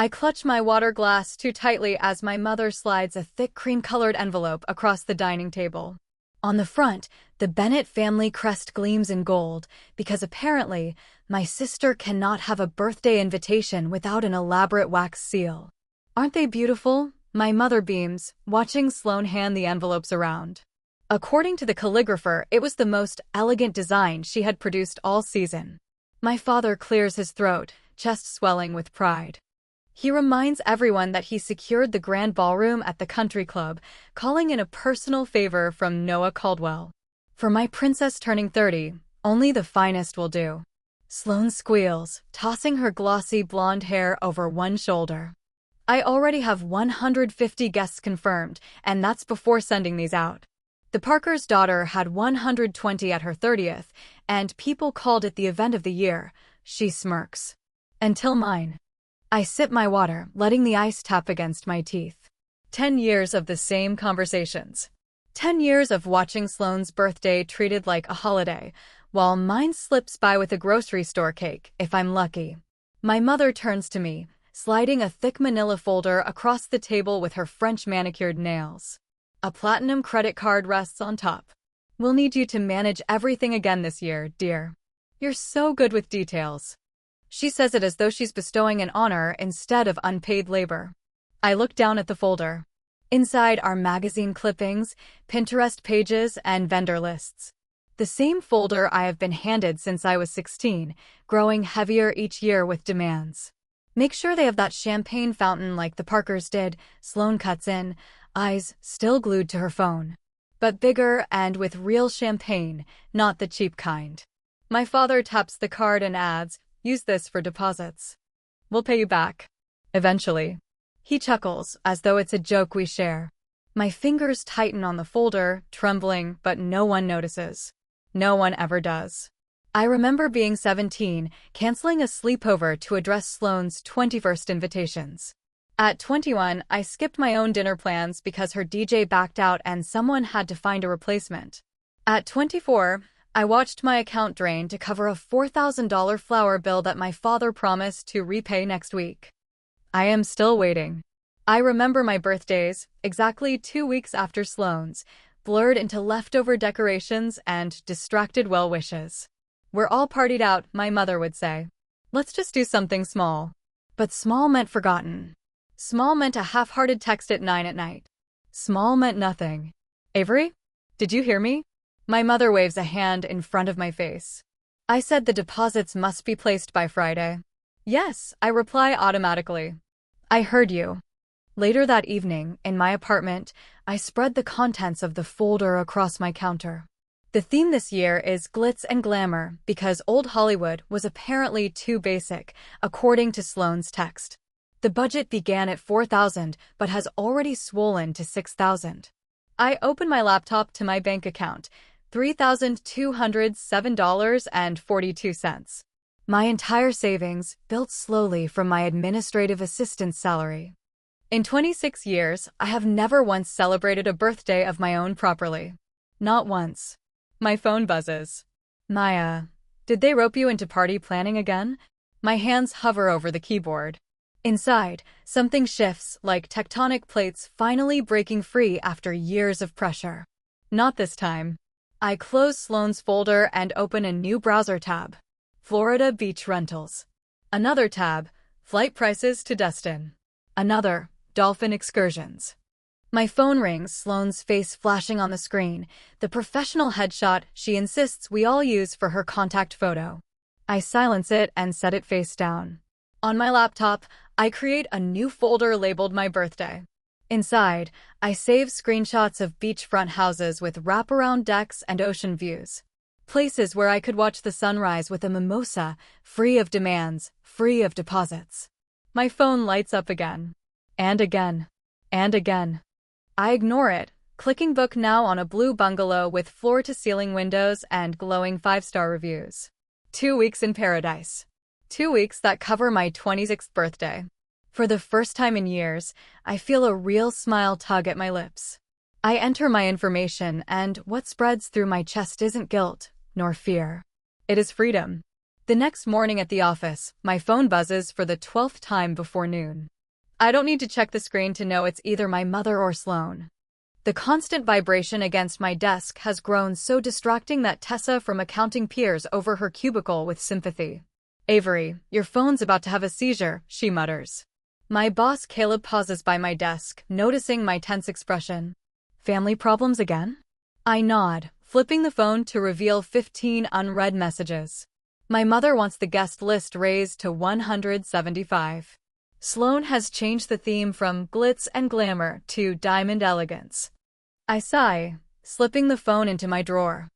I clutch my water glass too tightly as my mother slides a thick cream-colored envelope across the dining table. On the front, the Bennett family crest gleams in gold because apparently my sister cannot have a birthday invitation without an elaborate wax seal. Aren't they beautiful? My mother beams, watching Sloane hand the envelopes around. According to the calligrapher, it was the most elegant design she had produced all season. My father clears his throat, chest swelling with pride. He reminds everyone that he secured the grand ballroom at the country club, calling in a personal favor from Noah Caldwell. For my princess turning 30, only the finest will do. Sloane squeals, tossing her glossy blonde hair over one shoulder. I already have 150 guests confirmed, and that's before sending these out. The Parker's daughter had 120 at her 30th, and people called it the event of the year. She smirks. Until mine. I sip my water, letting the ice tap against my teeth. 10 years of the same conversations. 10 years of watching Sloane's birthday treated like a holiday, while mine slips by with a grocery store cake, if I'm lucky. My mother turns to me, sliding a thick manila folder across the table with her French manicured nails. A platinum credit card rests on top. We'll need you to manage everything again this year, dear. You're so good with details. She says it as though she's bestowing an honor instead of unpaid labor. I look down at the folder. Inside are magazine clippings, Pinterest pages, and vendor lists. The same folder I have been handed since I was 16, growing heavier each year with demands. Make sure they have that champagne fountain like the Parkers did, Sloane cuts in, eyes still glued to her phone. But bigger and with real champagne, not the cheap kind. My father taps the card and adds, "Use this for deposits. We'll pay you back. Eventually." He chuckles, as though it's a joke we share. My fingers tighten on the folder, trembling, but no one notices. No one ever does. I remember being 17, canceling a sleepover to address Sloane's 21st invitations. At 21, I skipped my own dinner plans because her DJ backed out and someone had to find a replacement. At 24, I watched my account drain to cover a $4,000 flower bill that my father promised to repay next week. I am still waiting. I remember my birthdays, exactly 2 weeks after Sloane's, blurred into leftover decorations and distracted well wishes. We're all partied out, my mother would say. Let's just do something small. But small meant forgotten. Small meant a half-hearted text at 9 at night. Small meant nothing. Avery? Did you hear me? My mother waves a hand in front of my face. I said the deposits must be placed by Friday. Yes, I reply automatically. I heard you. Later that evening, in my apartment, I spread the contents of the folder across my counter. The theme this year is glitz and glamour because old Hollywood was apparently too basic, according to Sloane's text. The budget began at $4,000 but has already swollen to $6,000. I open my laptop to my bank account, $3,207.42. My entire savings built slowly from my administrative assistant's salary. In 26 years, I have never once celebrated a birthday of my own properly. Not once. My phone buzzes. Maya, did they rope you into party planning again? My hands hover over the keyboard. Inside, something shifts like tectonic plates finally breaking free after years of pressure. Not this time. I close Sloane's folder and open a new browser tab. Florida Beach Rentals. Another tab, flight prices to Destin. Another, dolphin excursions. My phone rings, Sloane's face flashing on the screen, the professional headshot she insists we all use for her contact photo. I silence it and set it face down. On my laptop, I create a new folder labeled My Birthday. Inside, I save screenshots of beachfront houses with wraparound decks and ocean views. Places where I could watch the sunrise with a mimosa, free of demands, free of deposits. My phone lights up again. And again. And again. I ignore it, clicking book now on a blue bungalow with floor-to-ceiling windows and glowing 5-star reviews. 2 weeks in paradise. 2 weeks that cover my 26th birthday. For the first time in years, I feel a real smile tug at my lips. I enter my information and what spreads through my chest isn't guilt, nor fear. It is freedom. The next morning at the office, my phone buzzes for the 12th time before noon. I don't need to check the screen to know it's either my mother or Sloane. The constant vibration against my desk has grown so distracting that Tessa from accounting peers over her cubicle with sympathy. "Avery, your phone's about to have a seizure," she mutters. My boss Caleb pauses by my desk, noticing my tense expression. "Family problems again?" I nod, flipping the phone to reveal 15 unread messages. My mother wants the guest list raised to 175. Sloane has changed the theme from glitz and glamour to diamond elegance. I sigh, slipping the phone into my drawer.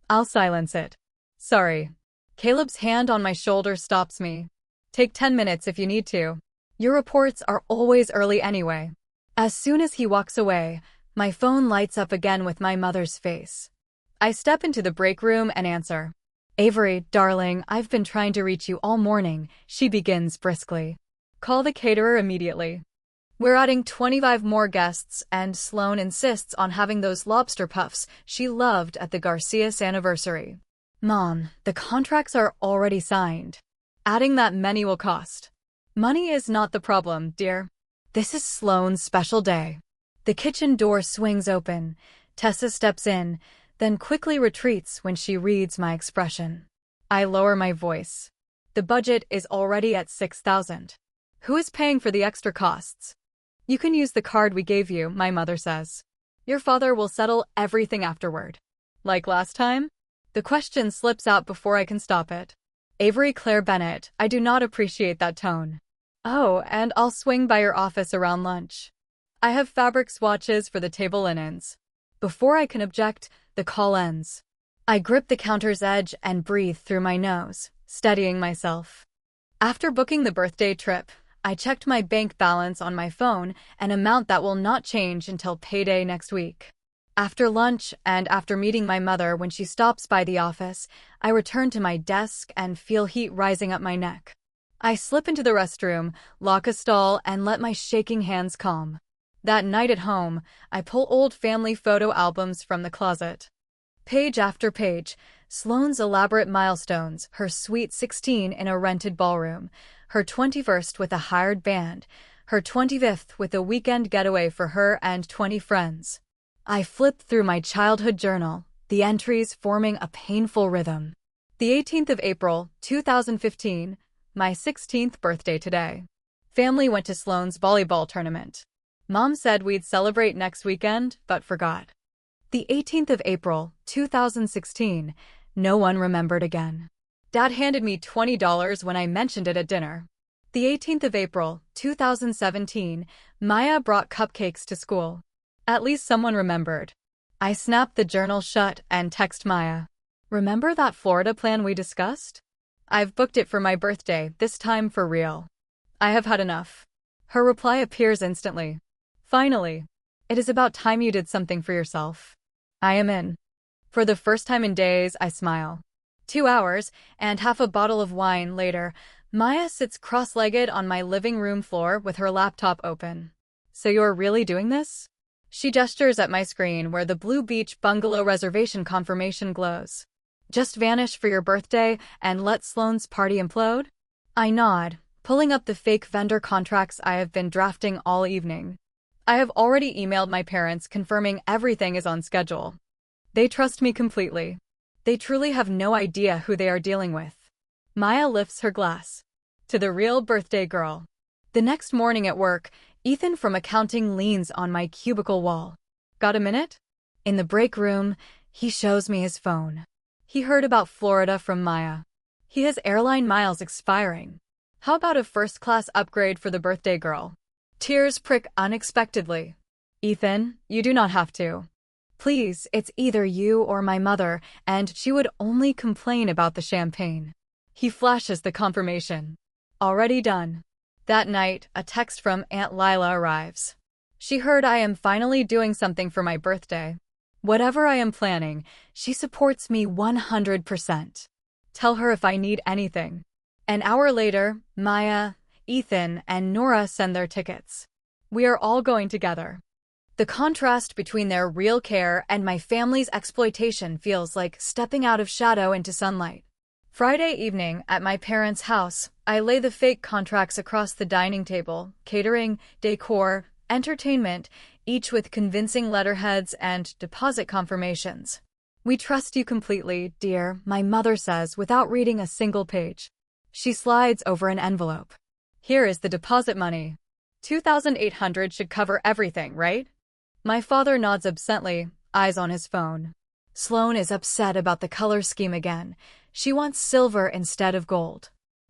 "I'll silence it." "Sorry." Caleb's hand on my shoulder stops me. "Take 10 minutes if you need to. Your reports are always early anyway." As soon as he walks away, my phone lights up again with my mother's face. I step into the break room and answer. "Avery, darling, I've been trying to reach you all morning," she begins briskly. "Call the caterer immediately. We're adding 25 more guests, and Sloane insists on having those lobster puffs she loved at the Garcias anniversary." "Mom, the contracts are already signed. Adding that many will cost." "Money is not the problem, dear. This is Sloane's special day." The kitchen door swings open. Tessa steps in, then quickly retreats when she reads my expression. I lower my voice. "The budget is already at 6,000. Who is paying for the extra costs?" "You can use the card we gave you," my mother says. "Your father will settle everything afterward." "Like last time?" The question slips out before I can stop it. "Avery Claire Bennett, I do not appreciate that tone." "Oh, and I'll swing by your office around lunch. I have fabric swatches for the table linens." Before I can object, the call ends. I grip the counter's edge and breathe through my nose, steadying myself. After booking the birthday trip, I checked my bank balance on my phone, an amount that will not change until payday next week. After lunch and after meeting my mother when she stops by the office, I return to my desk and feel heat rising up my neck. I slip into the restroom, lock a stall, and let my shaking hands calm. That night at home, I pull old family photo albums from the closet. Page after page, Sloane's elaborate milestones, her sweet 16 in a rented ballroom, her 21st with a hired band, her 25th with a weekend getaway for her and 20 friends. I flip through my childhood journal, the entries forming a painful rhythm. The 18th of April, 2015, my 16th birthday today. Family went to Sloane's volleyball tournament. Mom said we'd celebrate next weekend, but forgot. The 18th of April, 2016, no one remembered again. Dad handed me $20 when I mentioned it at dinner. The 18th of April, 2017, Maya brought cupcakes to school. At least someone remembered. I snap the journal shut and text Maya. "Remember that Florida plan we discussed? I've booked it for my birthday, this time for real. I have had enough." Her reply appears instantly. "Finally. It is about time you did something for yourself." I am in. For the first time in days, I smile. 2 hours, and half a bottle of wine later, Maya sits cross-legged on my living room floor with her laptop open. "So you're really doing this?" She gestures at my screen where the Blue Beach bungalow reservation confirmation glows. "Just vanish for your birthday and let Sloane's party implode?" I nod, pulling up the fake vendor contracts I have been drafting all evening. I have already emailed my parents confirming everything is on schedule. They trust me completely. They truly have no idea who they are dealing with. Maya lifts her glass. "To the real birthday girl." The next morning at work, Ethan from accounting leans on my cubicle wall. "Got a minute?" In the break room, he shows me his phone. He heard about Florida from Maya. He has airline miles expiring. How about a first-class upgrade for the birthday girl? Tears prick unexpectedly. "Ethan, you do not have to. Please, it's either you or my mother, and she would only complain about the champagne." He flashes the confirmation. Already done. That night, a text from Aunt Lila arrives. She heard I am finally doing something for my birthday. Whatever I am planning, she supports me 100%. Tell her if I need anything. An hour later, Maya, Ethan, and Nora send their tickets. We are all going together. The contrast between their real care and my family's exploitation feels like stepping out of shadow into sunlight. Friday evening at my parents' house, I lay the fake contracts across the dining table, catering, decor, entertainment, each with convincing letterheads and deposit confirmations. "We trust you completely, dear," my mother says without reading a single page. She slides over an envelope. "Here is the deposit money. 2,800 should cover everything, right?" My father nods absently, eyes on his phone. Sloane is upset about the color scheme again. She wants silver instead of gold.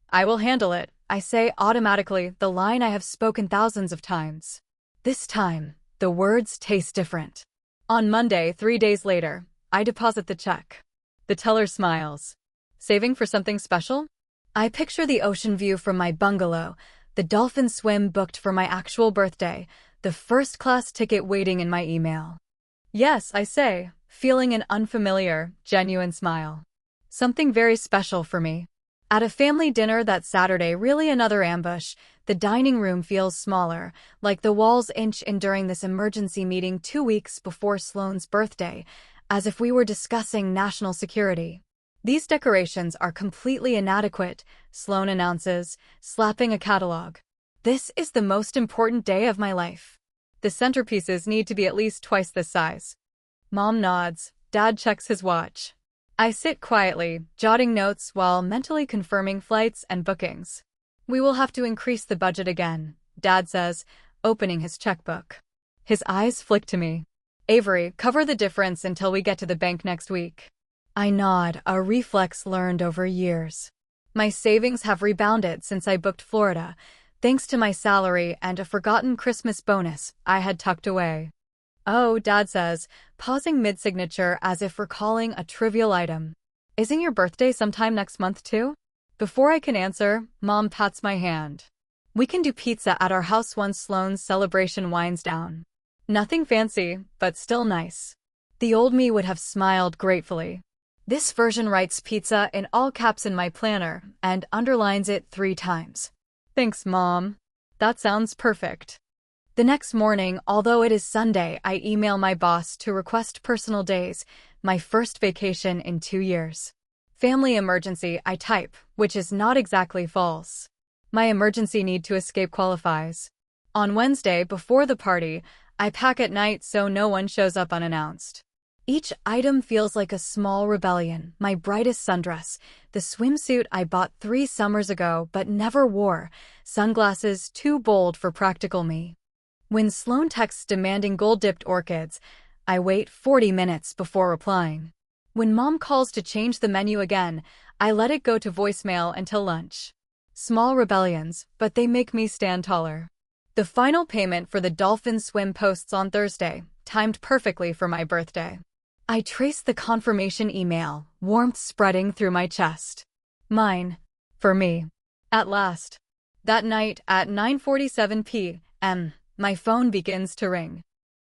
"I will handle it," I say automatically, the line I have spoken thousands of times. This time, the words taste different. On Monday, 3 days later, I deposit the check. The teller smiles. "Saving for something special?" I picture the ocean view from my bungalow, the dolphin swim booked for my actual birthday, the first-class ticket waiting in my email. "Yes," I say, feeling an unfamiliar, genuine smile. "Something very special for me." At a family dinner that Saturday, really another ambush, the dining room feels smaller, like the walls inch in during this emergency meeting 2 weeks before Sloane's birthday, as if we were discussing national security. "These decorations are completely inadequate," Sloane announces, slapping a catalog. "This is the most important day of my life. The centerpieces need to be at least twice this size." Mom nods. Dad checks his watch. I sit quietly, jotting notes while mentally confirming flights and bookings. "We will have to increase the budget again," Dad says, opening his checkbook. His eyes flick to me. "Avery, cover the difference until we get to the bank next week." I nod, a reflex learned over years. My savings have rebounded since I booked Florida, thanks to my salary and a forgotten Christmas bonus I had tucked away. "Oh," Dad says, pausing mid-signature as if recalling a trivial item. "Isn't your birthday sometime next month too?" Before I can answer, Mom pats my hand. "We can do pizza at our house once Sloane's celebration winds down. Nothing fancy, but still nice." The old me would have smiled gratefully. This version writes pizza in all caps in my planner and underlines it 3 times. "Thanks, Mom. That sounds perfect." The next morning, although it is Sunday, I email my boss to request personal days, my first vacation in 2 years. "Family emergency," I type, which is not exactly false. My emergency need to escape qualifies. On Wednesday, before the party, I pack at night so no one shows up unannounced. Each item feels like a small rebellion: my brightest sundress, the swimsuit I bought 3 summers ago but never wore, sunglasses too bold for practical me. When Sloane texts demanding gold-dipped orchids, I wait 40 minutes before replying. When Mom calls to change the menu again, I let it go to voicemail until lunch. Small rebellions, but they make me stand taller. The final payment for the dolphin swim posts on Thursday, timed perfectly for my birthday. I trace the confirmation email, warmth spreading through my chest. Mine. For me. At last. That night, at 9:47 p.m., my phone begins to ring.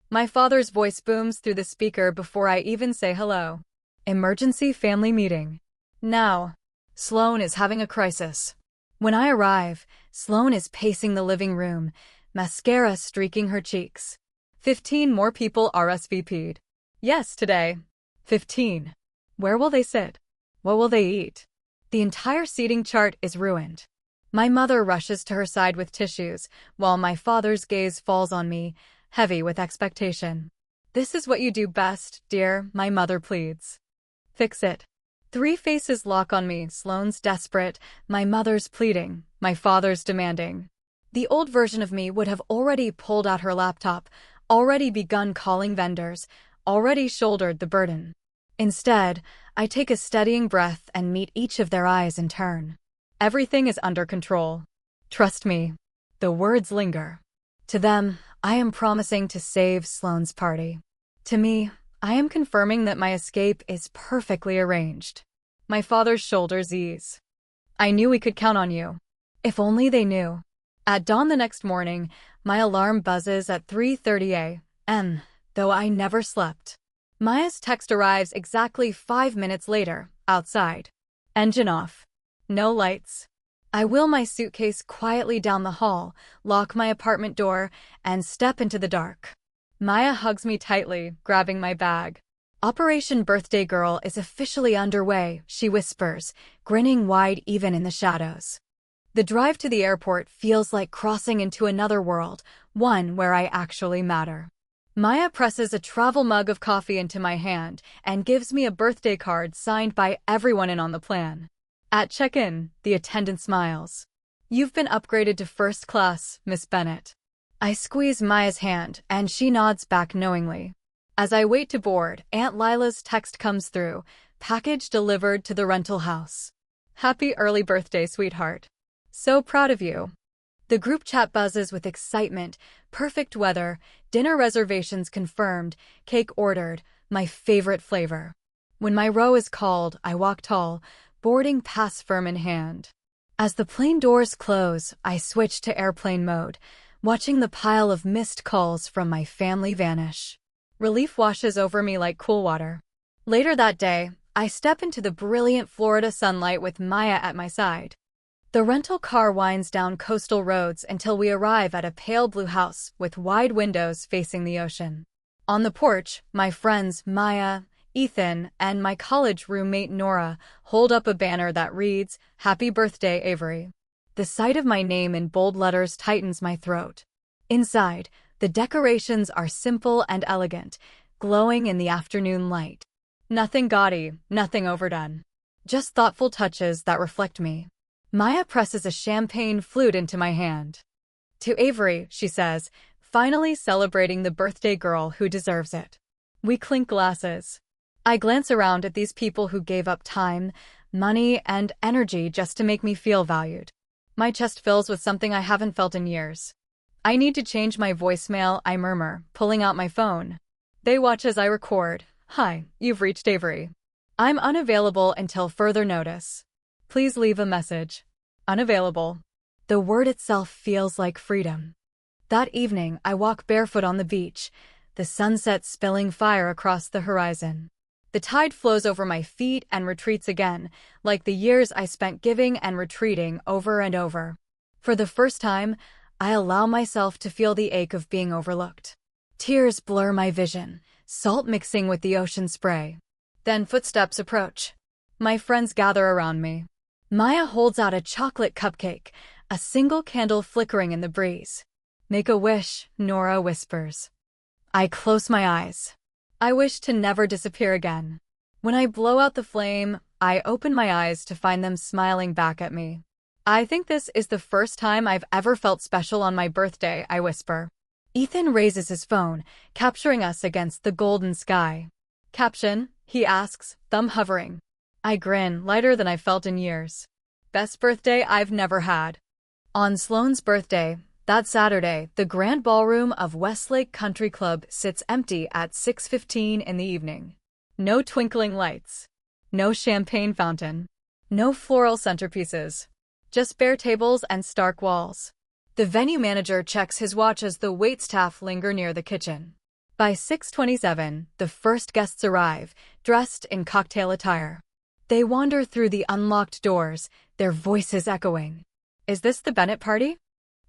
My father's voice booms through the speaker before I even say hello. "Emergency family meeting. Now." Sloane is having a crisis. When I arrive, Sloane is pacing the living room, mascara streaking her cheeks. 15 more people RSVP'd. "Yes, today." 15. Where will they sit? What will they eat? The entire seating chart is ruined. My mother rushes to her side with tissues, while my father's gaze falls on me, heavy with expectation. "This is what you do best, dear," my mother pleads. "Fix it." 3 faces lock on me: Sloane's desperate, my mother's pleading, my father's demanding. The old version of me would have already pulled out her laptop, already begun calling vendors, already shouldered the burden. Instead, I take a steadying breath and meet each of their eyes in turn. "Everything is under control. Trust me." The words linger. To them, I am promising to save Sloane's party. To me, I am confirming that my escape is perfectly arranged. My father's shoulders ease. "I knew we could count on you." If only they knew. At dawn the next morning, my alarm buzzes at 3:30 a.m., though I never slept. Maya's text arrives exactly 5 minutes later, outside. Engine off. No lights. I wheel my suitcase quietly down the hall, lock my apartment door, and step into the dark. Maya hugs me tightly, grabbing my bag. Operation Birthday Girl is officially underway, she whispers, grinning wide even in the shadows. The drive to the airport feels like crossing into another world, one where I actually matter. Maya presses a travel mug of coffee into my hand and gives me a birthday card signed by everyone in on the plan. At check-in, the attendant smiles. "You've been upgraded to first class, Miss Bennett." I squeeze Maya's hand, and she nods back knowingly. As I wait to board, Aunt Lila's text comes through, "Package delivered to the rental house. Happy early birthday, sweetheart. So proud of you." The group chat buzzes with excitement, perfect weather, dinner reservations confirmed, cake ordered, my favorite flavor. When my row is called, I walk tall, boarding pass firm in hand. As the plane doors close, I switch to airplane mode, watching the pile of missed calls from my family vanish. Relief washes over me like cool water. Later that day, I step into the brilliant Florida sunlight with Maya at my side. The rental car winds down coastal roads until we arrive at a pale blue house with wide windows facing the ocean. On the porch, my friends Maya, Ethan, and my college roommate Nora hold up a banner that reads, "Happy Birthday, Avery." The sight of my name in bold letters tightens my throat. Inside, the decorations are simple and elegant, glowing in the afternoon light. Nothing gaudy, nothing overdone. Just thoughtful touches that reflect me. Maya presses a champagne flute into my hand. "To Avery," she says, finally celebrating the birthday girl who deserves it. We clink glasses. I glance around at these people who gave up time, money, and energy just to make me feel valued. My chest fills with something I haven't felt in years. "I need to change my voicemail," I murmur, pulling out my phone. They watch as I record. "Hi, you've reached Avery. I'm unavailable until further notice. Please leave a message." Unavailable. The word itself feels like freedom. That evening, I walk barefoot on the beach, the sunset spilling fire across the horizon. The tide flows over my feet and retreats again, like the years I spent giving and retreating over and over. For the first time, I allow myself to feel the ache of being overlooked. Tears blur my vision, salt mixing with the ocean spray. Then footsteps approach. My friends gather around me. Maya holds out a chocolate cupcake, a single candle flickering in the breeze. "Make a wish," Nora whispers. I close my eyes. I wish to never disappear again. When I blow out the flame, I open my eyes to find them smiling back at me. "I think this is the first time I've ever felt special on my birthday," I whisper. Ethan raises his phone, capturing us against the golden sky. "Caption?" he asks, thumb hovering. I grin, lighter than I've felt in years. Best birthday I've never had. On Sloane's birthday, that Saturday, the grand ballroom of Westlake Country Club sits empty at 6:15 in the evening. No twinkling lights. No champagne fountain. No floral centerpieces. Just bare tables and stark walls. The venue manager checks his watch as the waitstaff linger near the kitchen. By 6:27, the first guests arrive, dressed in cocktail attire. They wander through the unlocked doors, their voices echoing. "Is this the Bennett party?"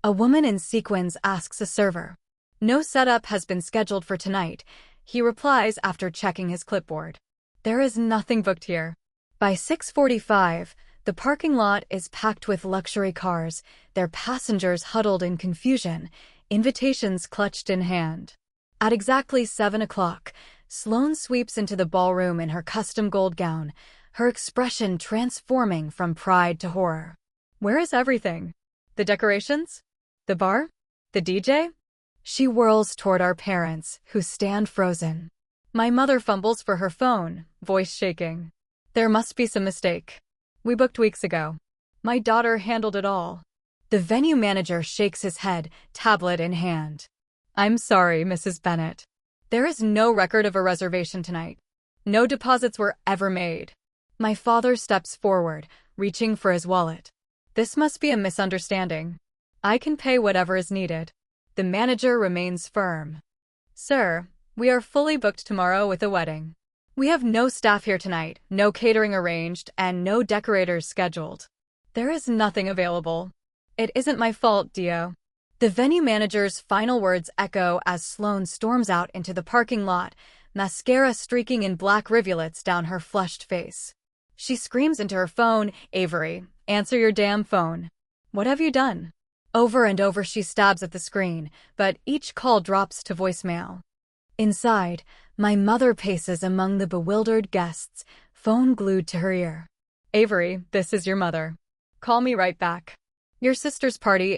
A woman in sequins asks a server. "No setup has been scheduled for tonight," he replies after checking his clipboard. "There is nothing booked here." By 6:45, the parking lot is packed with luxury cars, their passengers huddled in confusion, invitations clutched in hand. At exactly 7 o'clock, Sloane sweeps into the ballroom in her custom gold gown, her expression transforming from pride to horror. "Where is everything? The decorations? The bar? The DJ?" She whirls toward our parents, who stand frozen. My mother fumbles for her phone, voice shaking. "There must be some mistake. We booked weeks ago. My daughter handled it all." The venue manager shakes his head, tablet in hand. "I'm sorry, Mrs. Bennett. There is no record of a reservation tonight. No deposits were ever made." My father steps forward, reaching for his wallet. "This must be a misunderstanding. I can pay whatever is needed." The manager remains firm. "Sir, we are fully booked tomorrow with a wedding. We have no staff here tonight, no catering arranged, and no decorators scheduled. There is nothing available." "It isn't my fault, Dio." The venue manager's final words echo as Sloane storms out into the parking lot, mascara streaking in black rivulets down her flushed face. She screams into her phone, "Avery, answer your damn phone. What have you done?" Over and over she stabs at the screen, but each call drops to voicemail. Inside, my mother paces among the bewildered guests, phone glued to her ear. "Avery, this is your mother. Call me right back. Your sister's party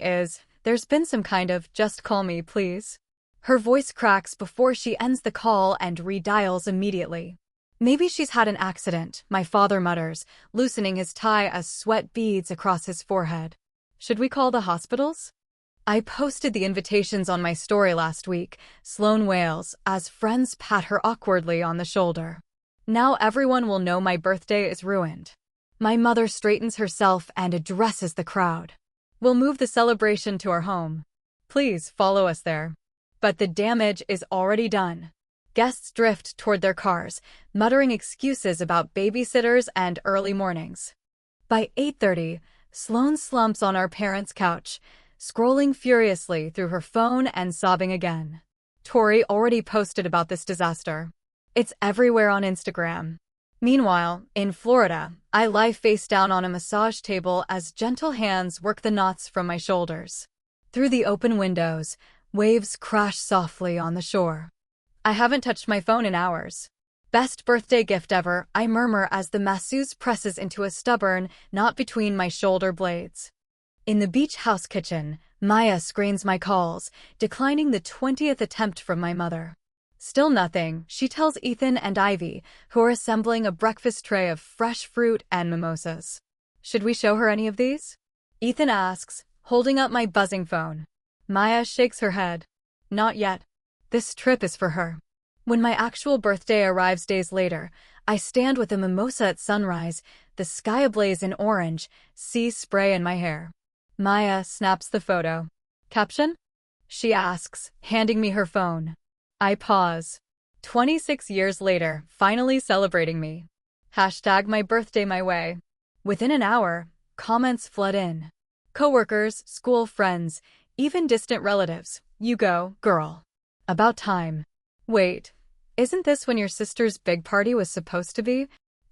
there's been some kind of, just call me, please." Her voice cracks before she ends the call and redials immediately. "Maybe she's had an accident," my father mutters, loosening his tie as sweat beads across his forehead. "Should we call the hospitals?" I posted the invitations on my story last week, Sloan wails, as friends pat her awkwardly on the shoulder. "Now everyone will know my birthday is ruined." My mother straightens herself and addresses the crowd. "We'll move the celebration to our home. Please follow us there." But the damage is already done. Guests drift toward their cars, muttering excuses about babysitters and early mornings. By 8:30, Sloan slumps on our parents' couch, scrolling furiously through her phone and sobbing again. Tori already posted about this disaster. It's everywhere on Instagram. Meanwhile, in Florida, I lie face down on a massage table as gentle hands work the knots from my shoulders. Through the open windows, waves crash softly on the shore. I haven't touched my phone in hours. "Best birthday gift ever," I murmur as the masseuse presses into a stubborn knot between my shoulder blades. In the beach house kitchen, Maya screens my calls, declining the 20th attempt from my mother. Still nothing, she tells Ethan and Ivy, who are assembling a breakfast tray of fresh fruit and mimosas. "Should we show her any of these?" Ethan asks, holding up my buzzing phone. Maya shakes her head. "Not yet. This trip is for her." When my actual birthday arrives days later, I stand with a mimosa at sunrise, the sky ablaze in orange, sea spray in my hair. Maya snaps the photo. "Caption?" she asks, handing me her phone. I pause. 26 years later, finally celebrating me. Hashtag my birthday my way. Within an hour, comments flood in. Coworkers, school friends, even distant relatives. "You go, girl. About time. Wait, isn't this when your sister's big party was supposed to be?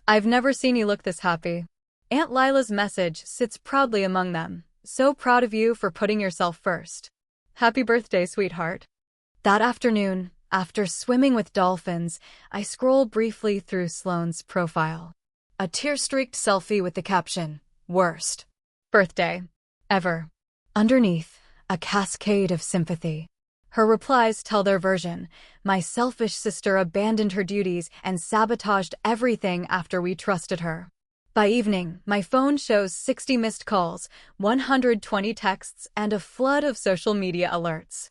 I've never seen you look this happy." Aunt Lila's message sits proudly among them. "So proud of you for putting yourself first. Happy birthday, sweetheart." That afternoon, after swimming with dolphins, I scroll briefly through Sloane's profile. A tear-streaked selfie with the caption, "Worst birthday ever." Underneath, a cascade of sympathy. Her replies tell their version. My selfish sister abandoned her duties and sabotaged everything after we trusted her. By evening, my phone shows 60 missed calls, 120 texts, and a flood of social media alerts.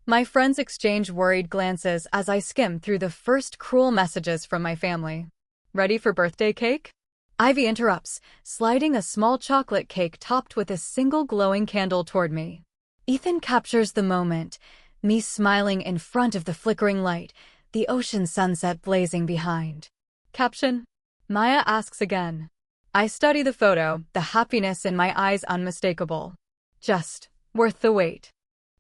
My friends exchange worried glances as I skim through the first cruel messages from my family. "Ready for birthday cake?" Ivy interrupts, sliding a small chocolate cake topped with a single glowing candle toward me. Ethan captures the moment, me smiling in front of the flickering light, the ocean sunset blazing behind. Caption? Maya asks again. I study the photo, the happiness in my eyes unmistakable. Just worth the wait.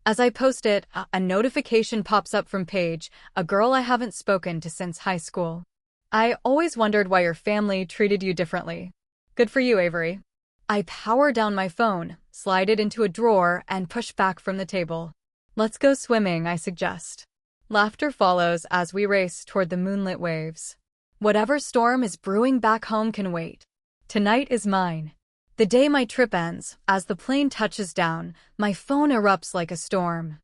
As I post it, a notification pops up from Paige, a girl I haven't spoken to since high school. "I always wondered why your family treated you differently. Good for you, Avery." I power down my phone, slide it into a drawer, and push back from the table. "Let's go swimming," I suggest. Laughter follows as we race toward the moonlit waves. Whatever storm is brewing back home can wait. Tonight is mine. The day my trip ends, as the plane touches down, my phone erupts like a storm.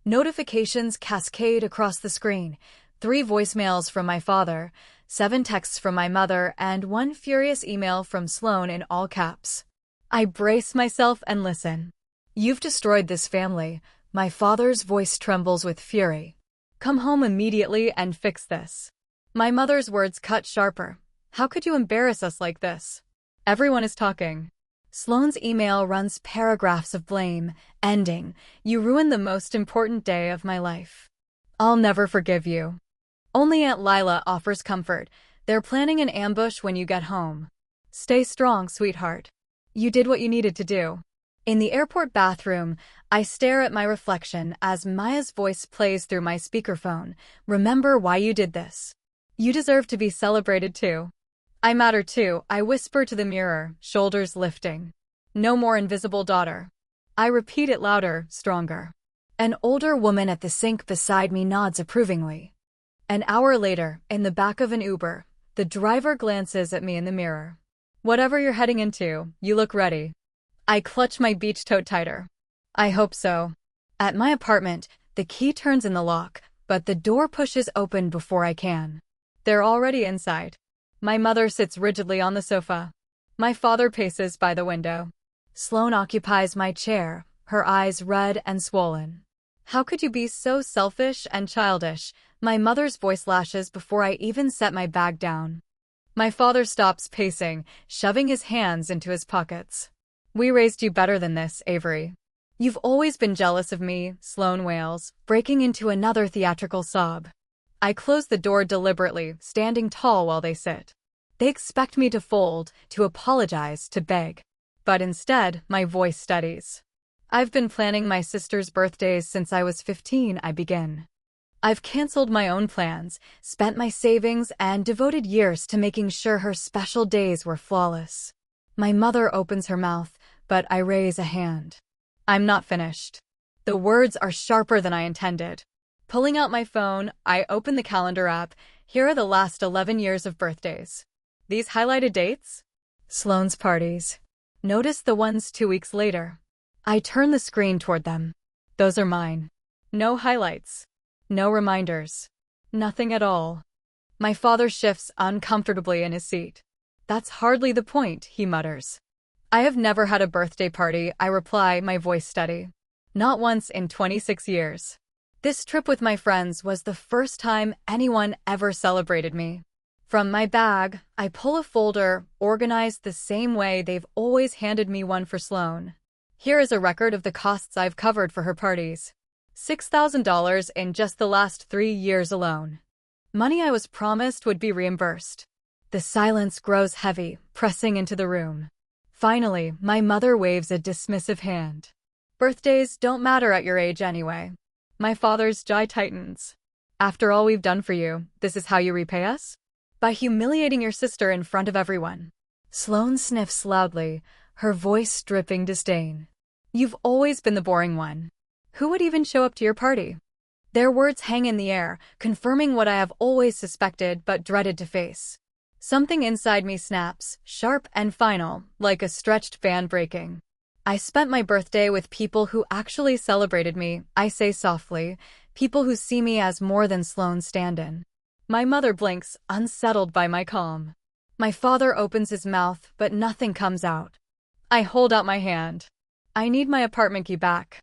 Notifications cascade across the screen. 3 voicemails from my father, 7 texts from my mother, and 1 furious email from Sloan in all caps. I brace myself and listen. "You've destroyed this family." My father's voice trembles with fury. "Come home immediately and fix this." My mother's words cut sharper. "How could you embarrass us like this? Everyone is talking." Sloan's email runs paragraphs of blame, ending, "You ruined the most important day of my life. I'll never forgive you." Only Aunt Lila offers comfort. "They're planning an ambush when you get home. Stay strong, sweetheart. You did what you needed to do." In the airport bathroom, I stare at my reflection as Maya's voice plays through my speakerphone. Remember why you did this. You deserve to be celebrated too. I matter too, I whisper to the mirror, shoulders lifting. No more invisible daughter. I repeat it louder, stronger. An older woman at the sink beside me nods approvingly. An hour later, in the back of an Uber, the driver glances at me in the mirror. Whatever you're heading into, you look ready. I clutch my beach tote tighter. I hope so. At my apartment, the key turns in the lock, but the door pushes open before I can. They're already inside. My mother sits rigidly on the sofa. My father paces by the window. Sloane occupies my chair, her eyes red and swollen. How could you be so selfish and childish? My mother's voice lashes before I even set my bag down. My father stops pacing, shoving his hands into his pockets. We raised you better than this, Avery. You've always been jealous of me, Sloane wails, breaking into another theatrical sob. I close the door deliberately, standing tall while they sit. They expect me to fold, to apologize, to beg. But instead, my voice steadies. I've been planning my sister's birthdays since I was 15, I begin. I've canceled my own plans, spent my savings, and devoted years to making sure her special days were flawless. My mother opens her mouth, but I raise a hand. I'm not finished. The words are sharper than I intended. Pulling out my phone, I open the calendar app. Here are the last 11 years of birthdays. These highlighted dates? Sloane's parties. Notice the ones 2 weeks later. I turn the screen toward them. Those are mine. No highlights. No reminders. Nothing at all. My father shifts uncomfortably in his seat. That's hardly the point, he mutters. I have never had a birthday party, I reply, my voice steady. Not once in 26 years. This trip with my friends was the first time anyone ever celebrated me. From my bag, I pull a folder, organized the same way they've always handed me one for Sloane. Here is a record of the costs I've covered for her parties. $6,000 in just the last 3 years alone. Money I was promised would be reimbursed. The silence grows heavy, pressing into the room. Finally, my mother waves a dismissive hand. Birthdays don't matter at your age anyway. My father's jaw tightens. After all we've done for you, this is how you repay us? By humiliating your sister in front of everyone. Sloane sniffs loudly, her voice dripping disdain. You've always been the boring one. Who would even show up to your party? Their words hang in the air, confirming what I have always suspected but dreaded to face. Something inside me snaps, sharp and final, like a stretched fan breaking. I spent my birthday with people who actually celebrated me, I say softly, people who see me as more than Sloane's stand-in. My mother blinks, unsettled by my calm. My father opens his mouth, but nothing comes out. I hold out my hand. I need my apartment key back.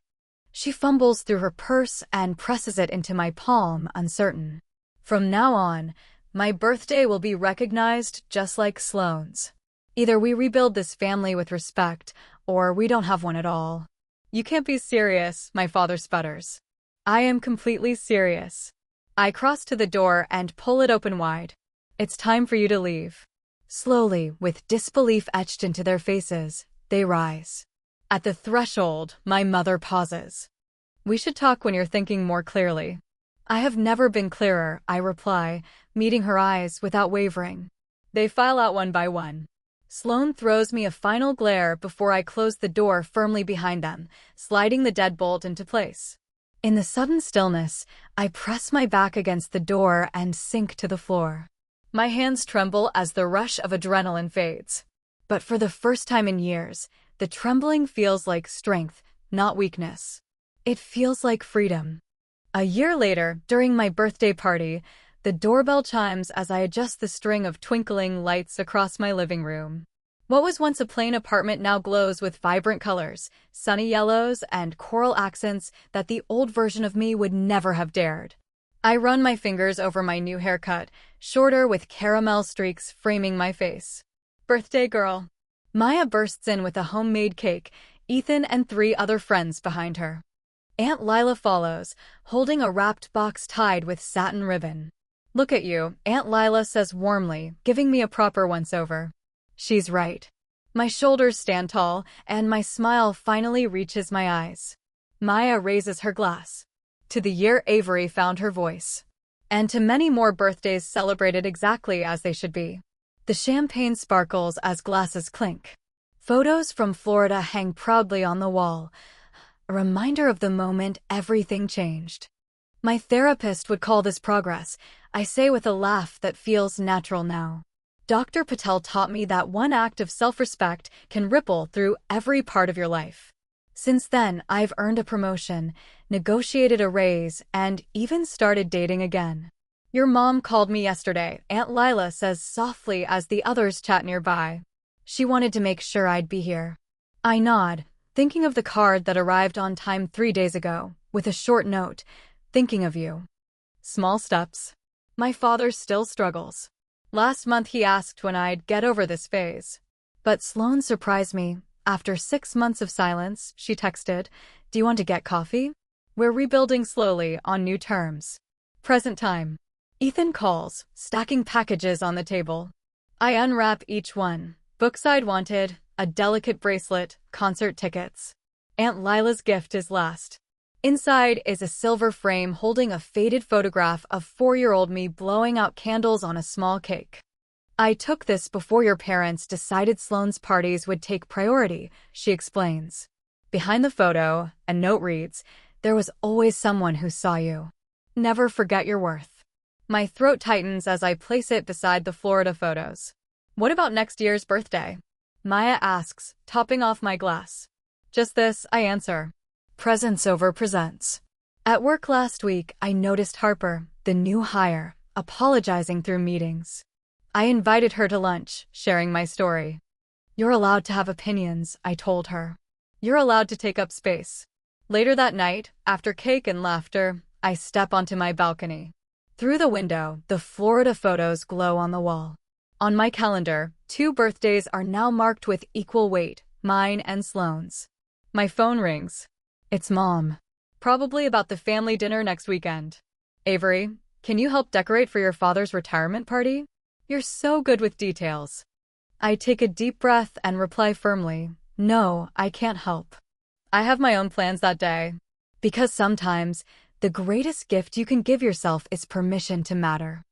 She fumbles through her purse and presses it into my palm, uncertain. From now on, my birthday will be recognized just like Sloane's. Either we rebuild this family with respect, or we don't have one at all. You can't be serious, my father sputters. I am completely serious. I cross to the door and pull it open wide. It's time for you to leave. Slowly, with disbelief etched into their faces, they rise. At the threshold, my mother pauses. We should talk when you're thinking more clearly. I have never been clearer, I reply, meeting her eyes without wavering. They file out one by one. Sloane throws me a final glare before I close the door firmly behind them, sliding the deadbolt into place. In the sudden stillness, I press my back against the door and sink to the floor. My hands tremble as the rush of adrenaline fades. But for the first time in years, the trembling feels like strength, not weakness. It feels like freedom. A year later, during my birthday party, the doorbell chimes as I adjust the string of twinkling lights across my living room. What was once a plain apartment now glows with vibrant colors, sunny yellows, and coral accents that the old version of me would never have dared. I run my fingers over my new haircut, shorter with caramel streaks framing my face. Birthday girl. Maya bursts in with a homemade cake, Ethan and 3 other friends behind her. Aunt Lila follows, holding a wrapped box tied with satin ribbon. Look at you, Aunt Lila says warmly, giving me a proper once-over. She's right. My shoulders stand tall, and my smile finally reaches my eyes. Maya raises her glass. To the year Avery found her voice. And to many more birthdays celebrated exactly as they should be. The champagne sparkles as glasses clink. Photos from Florida hang proudly on the wall, a reminder of the moment everything changed. My therapist would call this progress, I say with a laugh that feels natural now. Dr. Patel taught me that one act of self-respect can ripple through every part of your life. Since then, I've earned a promotion, negotiated a raise, and even started dating again. Your mom called me yesterday, Aunt Lila says softly as the others chat nearby. She wanted to make sure I'd be here. I nod, thinking of the card that arrived on time 3 days ago, with a short note, thinking of you. Small steps. My father still struggles. Last month he asked when I'd get over this phase. But Sloane surprised me. After 6 months of silence, she texted, "Do you want to get coffee? We're rebuilding slowly on new terms." Present time. Ethan calls, stacking packages on the table. I unwrap each one. Books I'd wanted, a delicate bracelet, concert tickets. Aunt Lila's gift is last. Inside is a silver frame holding a faded photograph of 4-year-old me blowing out candles on a small cake. "I took this before your parents decided Sloane's parties would take priority," she explains. Behind the photo, a note reads, "There was always someone who saw you. Never forget your worth." My throat tightens as I place it beside the Florida photos. "What about next year's birthday?" Maya asks, topping off my glass. "Just this," I answer. Presents over presents. At work last week, I noticed Harper, the new hire, apologizing through meetings. I invited her to lunch, sharing my story. "You're allowed to have opinions," I told her. "You're allowed to take up space." Later that night, after cake and laughter, I step onto my balcony. Through the window, the Florida photos glow on the wall. On my calendar, 2 birthdays are now marked with equal weight, mine and Sloane's. My phone rings. It's Mom. Probably about the family dinner next weekend. "Avery, can you help decorate for your father's retirement party? You're so good with details." I take a deep breath and reply firmly, "No, I can't help. I have my own plans that day." Because sometimes, the greatest gift you can give yourself is permission to matter.